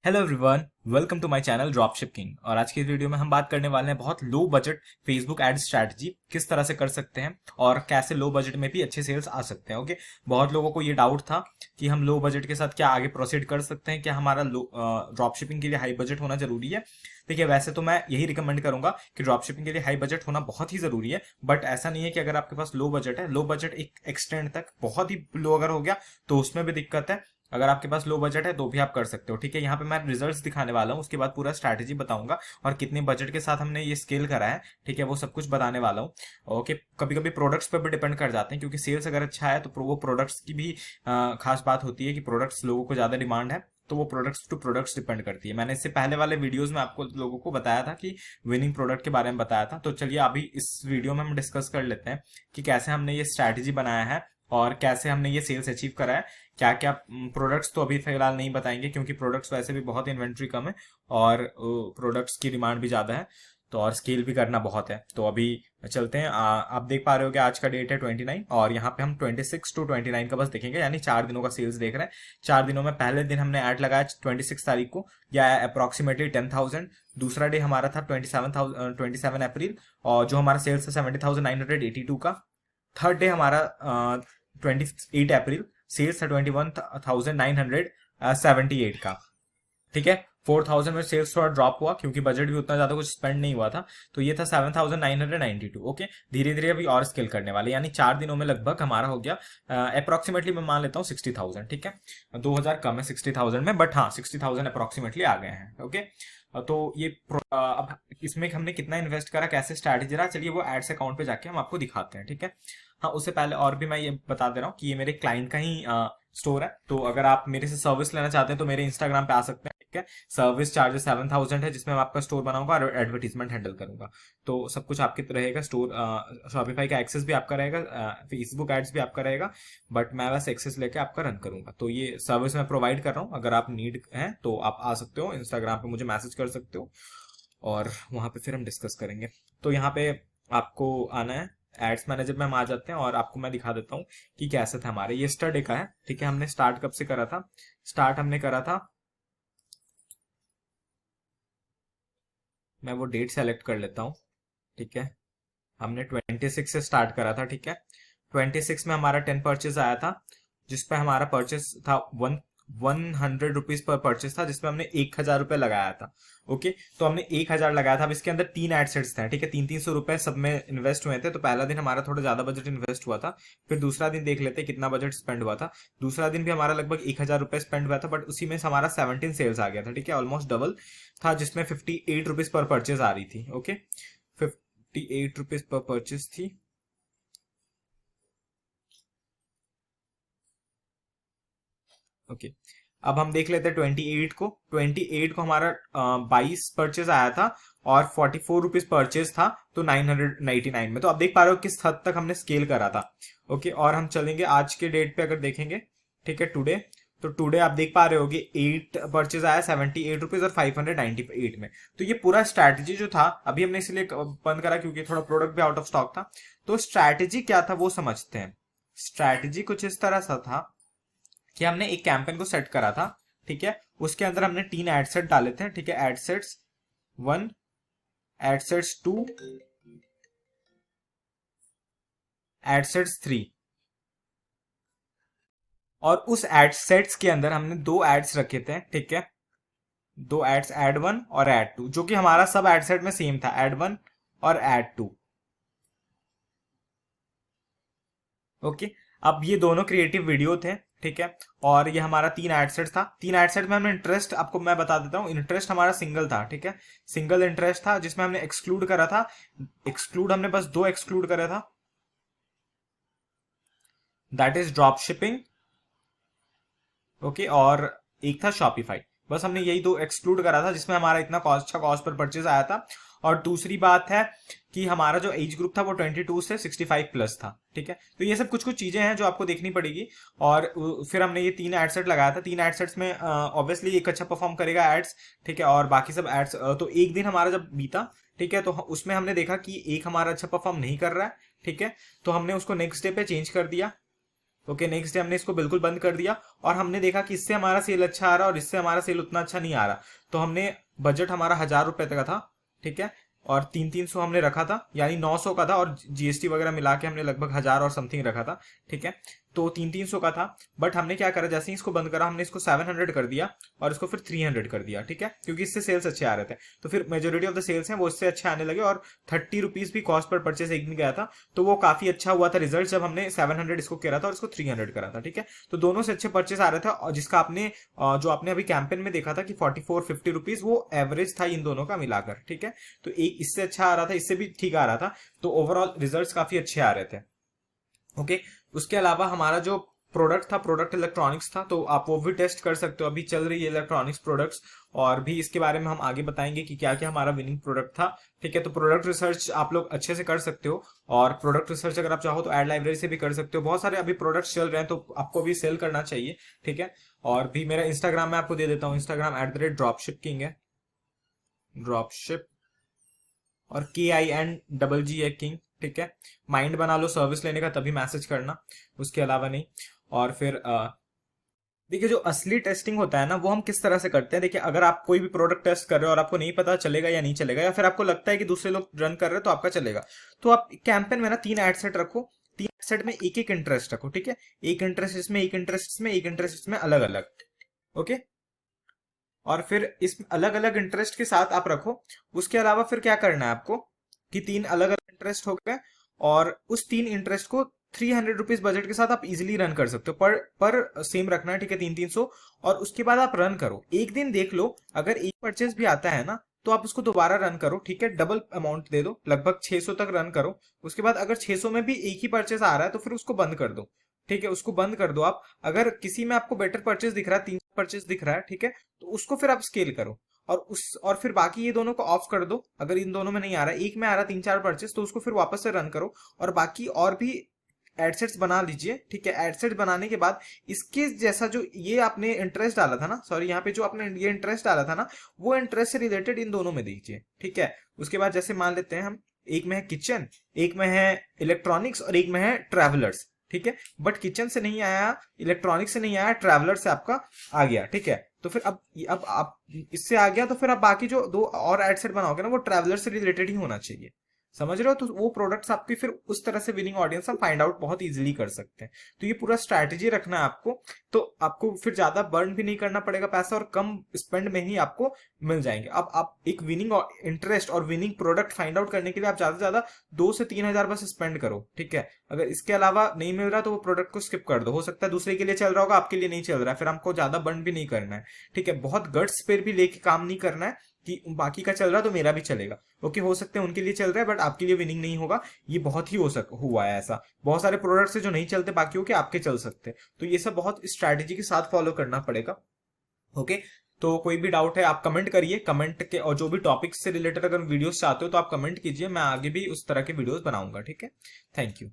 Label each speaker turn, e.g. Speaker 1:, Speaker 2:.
Speaker 1: Hello everyone, welcome to my channel dropship king. और आज की इस वीडियो में हम बात करने वाले हैं बहुत low budget Facebook ad strategy किस तरह से कर सकते हैं और कैसे लो बजट में भी अच्छे सेल्स आ सकते हैं। ओके, बहुत लोगों को ये डाउट था कि हम लो बजट के साथ क्या आगे प्रोसीड कर सकते हैं, क्या हमारा ड्रॉप शिपिंग के लिए हाई बजट होना जरूरी है। देखिए, वैसे तो मैं यही रिकमेंड करूंगा कि ड्रॉप शिपिंग के लिए हाई बजट होना बहुत ही जरूरी है, बट ऐसा नहीं है कि अगर आपके पास लो बजट है, लो बजट एक एक्सटेंड तक बहुत ही लो अगर हो गया तो उसमें भी दिक्कत है। अगर आपके पास लो बजट है तो भी आप कर सकते हो। ठीक है, यहाँ पे मैं रिजल्ट्स दिखाने वाला हूँ, उसके बाद पूरा स्ट्रैटेजी बताऊंगा और कितने बजट के साथ हमने ये स्केल करा है। ठीक है, वो सब कुछ बताने वाला हूँ। ओके, कभी कभी प्रोडक्ट्स पर भी डिपेंड कर जाते हैं, क्योंकि सेल्स अगर अच्छा है तो वो प्रोडक्ट्स की भी खास बात होती है कि प्रोडक्ट्स लोगों को ज्यादा डिमांड है, तो वो प्रोडक्ट्स टू प्रोडक्ट्स डिपेंड करती है। मैंने इससे पहले वाले वीडियोस में आपको लोगों को बताया था कि विनिंग प्रोडक्ट के बारे में बताया था। तो चलिए अभी इस वीडियो में हम डिस्कस कर लेते हैं कि कैसे हमने ये स्ट्रैटेजी बनाया है और कैसे हमने ये सेल्स अचीव करा है। क्या क्या प्रोडक्ट्स तो अभी फिलहाल नहीं बताएंगे, क्योंकि प्रोडक्ट्स वैसे भी बहुत इन्वेंट्री कम है और प्रोडक्ट्स की डिमांड भी ज़्यादा है, तो और स्केल भी करना बहुत है। तो अभी चलते हैं। आप देख पा रहे हो कि आज का डेट है 29 और यहाँ पे हम 26 टू 29 का बस देखेंगे, यानी 4 दिनों का सेल्स देख रहे हैं। 4 दिनों में पहले दिन हमने ऐड लगाया 26 तारीख को, या अप्रोक्सीमेटली 10,000। दूसरा डे हमारा था 27 अप्रैल, और जो हमारा सेल्स था 70,982 का। थर्ड डे हमारा 28 अप्रैल, सेल्स था 21,978 का। ठीक है, 4,000 में सेल्स थोड़ा ड्रॉप हुआ क्योंकि बजट भी उतना ज्यादा कुछ स्पेंड नहीं हुआ था। तो ये था 7,992। ओके, धीरे धीरे अभी और स्केल करने वाले, यानी 4 दिनों में लगभग हमारा हो गया अप्रोक्सीमेटली, मैं मान लेता हूँ 60,000। ठीक है, 2,000 कम है 60,000 में, बट हाँ 60,000 अप्रोक्सीमेटली आ गए हैं। ओके, तो ये अब इसमें हमने कितना इन्वेस्ट करा, कैसे स्ट्रैटेजी रहा, चलिए वो एड्स अकाउंट पे जाके हम आपको दिखाते हैं। ठीक है, हाँ उससे पहले और भी मैं ये बता दे रहा हूँ कि ये मेरे क्लाइंट का ही स्टोर है। तो अगर आप मेरे से सर्विस लेना चाहते हैं तो मेरे इंस्टाग्राम पे आ सकते हैं। ठीक है, सर्विस चार्जेस 7,000 है, जिसमें मैं आपका स्टोर बनाऊंगा और एडवर्टीजमेंट हैंडल करूंगा। तो सब कुछ आपके रहेगा। स्टोर शॉपिफाई का एक्सेस भी आपका रहेगा, फेसबुक एड्स भी आपका रहेगा, बट मैं बस एक्सेस लेके आपका रन करूंगा। तो ये सर्विस मैं प्रोवाइड कर रहा हूँ। अगर आप नीड है तो आप आ सकते हो, इंस्टाग्राम पे मुझे मैसेज कर सकते हो और वहां पे फिर हम डिस्कस करेंगे। तो यहाँ पे आपको आना है, एड्स मैनेजर में हम आ जाते हैं और आपको मैं दिखा देता हूँ कि कैसे था। हमारे यस्टरडे का है। ठीक है, हमने स्टार्ट कब से करा था, स्टार्ट हमने करा था, मैं वो डेट सेलेक्ट कर लेता हूँ। ठीक है, हमने 26 से स्टार्ट करा था। ठीक है, 26 में हमारा 10 परचेज आया था, जिसपे हमारा परचेस था 100 रुपीज पर परचेस था, जिसमें हमने 1,000 रुपये लगाया था। ओके, तो हमने 1,000 लगाया था। अब इसके अंदर 3 एड सेट्स थे। ठीक है, 300 रुपए सब में इन्वेस्ट हुए थे। तो पहला दिन हमारा थोड़ा ज्यादा बजट इन्वेस्ट हुआ था। फिर दूसरा दिन देख लेते कितना बजट स्पेंड हुआ था। दूसरा दिन भी हमारा लगभग 1,000 रुपये स्पेंड हुआ था, बट उसी में से हमारा 17 सेल्स आ गया था। ठीक है, ऑलमोस्ट डबल था, जिसमें 58 रुपीज पर परचेज आ रही थी। ओके, 58 रुपीज पर परचेज थी। ओके, अब हम देख लेते हैं 28 को हमारा 22 परचेज आया था और 44 रुपीज परचेज था, तो 999 में। तो आप देख पा रहे हो किस हद तक हमने स्केल करा था। ओके, और हम चलेंगे आज के डेट पे अगर देखेंगे। ठीक है, टुडे, तो टुडे आप देख पा रहे होगे 8 परचेज आया 78 रुपीज और 598 में। तो ये पूरा स्ट्रैटेजी जो था, अभी हमने इसलिए बंद करा क्योंकि थोड़ा प्रोडक्ट भी आउट ऑफ स्टॉक था। तो स्ट्रैटेजी क्या था वो समझते हैं। स्ट्रैटेजी कुछ इस तरह सा था कि हमने एक कैंपेन को सेट करा था। ठीक है, उसके अंदर हमने 3 एड सेट डाले थे। ठीक है, एडसेट्स 1, एडसेट्स 2, एडसेट्स 3, और उस एडसेट्स के अंदर हमने 2 एड्स रखे थे। ठीक है, 2 एड्स, एड 1 और एड 2, जो कि हमारा सब एडसेट में सेम था, एड 1 और एड 2। ओके, अब ये दोनों क्रिएटिव वीडियो थे। ठीक है, और ये हमारा 3 एडसेट था। 3 एडसेट में हमने इंटरेस्ट आपको मैं बता देता हूँ। इंटरेस्ट हमारा सिंगल था। ठीक है, सिंगल इंटरेस्ट था, जिसमें हमने एक्सक्लूड करा था। एक्सक्लूड हमने बस 2 एक्सक्लूड करा था, that is drop shipping. Okay, और एक था शॉपिफाई। बस हमने यही 2 एक्सक्लूड करा था, जिसमें हमारा इतना अच्छा कॉस्ट पर परचेज आया था। और दूसरी बात है कि हमारा जो एज ग्रुप था वो 22 से 65 प्लस था। ठीक है, तो ये सब कुछ कुछ चीजें हैं जो आपको देखनी पड़ेगी। और फिर हमने ये 3 एडसेट लगाया था। 3 एडसेट्स में ऑब्वियसली एक अच्छा परफॉर्म करेगा एड्स। ठीक है, और बाकी सब एड्स, तो एक दिन हमारा जब बीता, ठीक है, तो उसमें हमने देखा कि एक हमारा अच्छा परफॉर्म नहीं कर रहा है। ठीक है, तो हमने उसको नेक्स्ट डे पे चेंज कर दिया। ओके, नेक्स्ट डे हमने इसको बिल्कुल बंद कर दिया और हमने देखा कि इससे हमारा सेल अच्छा आ रहा और इससे हमारा सेल उतना अच्छा नहीं आ रहा। तो हमने बजट हमारा 1000 रुपए का था, ठीक है, और 300 हमने रखा था, यानी 900 का था, और जीएसटी वगैरह मिला के हमने लगभग 1000 और समथिंग रखा था, ठीक है। तो 300 का था, बट हमने क्या करा, जैसे ही इसको बंद करा हमने इसको 700 कर दिया और इसको फिर 300 कर दिया, ठीक है, क्योंकि इससे सेल्स अच्छे आ रहे थे। तो फिर मेजोरिटी ऑफ द सेल्स हैं वो इससे अच्छे आने लगे और 30 रुपीज भी कॉस्ट पर परचेस एक दिन गया था। तो वो काफी अच्छा हुआ था रिजल्ट, जब हमने 700 इसको करा था और इसको 300 करा था, ठीक है। तो दोनों से अच्छे परचेस आ रहे थे, और जिसका आपने जो आपने अभी कैंपेन में देखा था कि 44-50 रुपीज, वो एवरेज था इन दोनों का मिलाकर, ठीक है। तो एक इससे अच्छा आ रहा था, इससे भी ठीक आ रहा था, तो ओवरऑल रिजल्ट्स काफी अच्छे आ रहे थे। ओके, उसके अलावा हमारा जो प्रोडक्ट था, प्रोडक्ट इलेक्ट्रॉनिक्स था, तो आप वो भी टेस्ट कर सकते हो, अभी चल रही है इलेक्ट्रॉनिक्स प्रोडक्ट्स, और भी इसके बारे में हम आगे बताएंगे कि क्या क्या हमारा विनिंग प्रोडक्ट था, ठीक है। तो प्रोडक्ट रिसर्च आप लोग अच्छे से कर सकते हो, और प्रोडक्ट रिसर्च अगर आप चाहो तो एड लाइब्रेरी से भी कर सकते हो। बहुत सारे अभी प्रोडक्ट्स चल रहे हैं, तो आपको भी सेल करना चाहिए, ठीक है। और भी मेरा इंस्टाग्राम में आपको दे देता हूँ, इंस्टाग्राम @dropshipking है, ड्रॉपशिप, और KINGG किंग, ठीक है। माइंड बना लो सर्विस लेने का, तभी मैसेज करना, उसके अलावा नहीं। और फिर देखिए, जो असली टेस्टिंग होता है ना, वो हम किस तरह से करते हैं। देखिए, अगर आप कोई भी प्रोडक्ट टेस्ट कर रहे हो और आपको नहीं पता चलेगा या नहीं चलेगा, या फिर आपको लगता है कि दूसरे लोग रन कर रहे हैं तो आपका चलेगा, तो आप कैंपेन में ना 3 एड सेट रखो, 3 एड सेट में एक एक इंटरेस्ट रखो, ठीक है। एक इंटरेस्ट इसमें, एक इंटरेस्ट इसमें, एक इंटरेस्ट इसमें, अलग अलग, ओके। और फिर इस अलग अलग इंटरेस्ट के साथ आप रखो। उसके अलावा फिर क्या करना है आपको, कि 3 अलग अलग इंटरेस्ट हो गए, और उस 3 इंटरेस्ट को 300 रुपीज बजट के साथ आप इजिली रन कर सकते हो, पर सेम रखना है, ठीक है, 300। और उसके बाद आप रन करो, एक दिन देख लो, अगर एक परचेज भी आता है ना, तो आप उसको दोबारा रन करो, ठीक है, डबल अमाउंट दे दो, लगभग 600 तक रन करो। उसके बाद अगर 600 में भी एक ही परचेज आ रहा है तो फिर उसको बंद कर दो, ठीक है, उसको बंद कर दो आप। अगर किसी में आपको बेटर परचेज दिख रहा है, 3 परचेज दिख रहा है, ठीक है, तो उसको फिर आप स्केल करो, और फिर बाकी ये दोनों को ऑफ कर दो। अगर इन दोनों में नहीं आ रहा, एक में आ रहा 3-4 परचेज, तो उसको फिर वापस से रन करो, और बाकी और भी एडसेट्स बना लीजिए, ठीक है। एडसेट बनाने के बाद इसके जैसा जो ये आपने इंटरेस्ट डाला था ना, सॉरी, यहाँ पे जो आपने ये इंटरेस्ट डाला था ना, वो इंटरेस्ट से रिलेटेड इन दोनों में दीजिए, ठीक है। उसके बाद जैसे मान लेते हैं हम, एक में है किचन, एक में है इलेक्ट्रॉनिक्स, और एक में है ट्रैवलर्स, ठीक है। बट किचन से नहीं आया, इलेक्ट्रॉनिक्स से नहीं आया, ट्रैवलर से आपका आ गया, ठीक है। तो फिर अब आप इससे आ गया, तो फिर आप बाकी जो 2 और एड सेट बनाओगे ना, वो ट्रैवलर से रिलेटेड ही होना चाहिए, समझ रहे हो। तो वो प्रोडक्ट्स आपकी फिर उस तरह से विनिंग ऑडियंस हम फाइंड आउट बहुत इजीली कर सकते हैं। तो ये पूरा स्ट्रैटेजी रखना है आपको, तो आपको फिर ज्यादा बर्न भी नहीं करना पड़ेगा पैसा, और कम स्पेंड में ही आपको मिल जाएंगे। अब आप एक विनिंग इंटरेस्ट और विनिंग प्रोडक्ट फाइंड आउट करने के लिए आप ज्यादा से ज्यादा 2 से 3 हजार बस स्पेंड करो, ठीक है। अगर इसके अलावा नहीं मिल रहा तो वो प्रोडक्ट को स्किप कर दो, हो सकता है दूसरे के लिए चल रहा होगा, आपके लिए नहीं चल रहा है, फिर हमको ज्यादा बर्न भी नहीं करना है, ठीक है। बहुत गट्स पर भी लेके काम नहीं करना है कि बाकी का चल रहा तो मेरा भी चलेगा, ओके। हो सकते हैं उनके लिए चल रहा है बट आपके लिए विनिंग नहीं होगा, ये बहुत ही हुआ है ऐसा। बहुत सारे प्रोडक्ट्स है जो नहीं चलते बाकियों के, आपके चल सकते हैं। तो ये सब बहुत स्ट्रैटेजी के साथ फॉलो करना पड़ेगा, ओके। तो कोई भी डाउट है आप कमेंट करिए, कमेंट के, और जो भी टॉपिक्स से रिलेटेड अगर वीडियोस चाहते हो तो आप कमेंट कीजिए, मैं आगे भी उस तरह के वीडियोस बनाऊंगा, ठीक है। Thank you.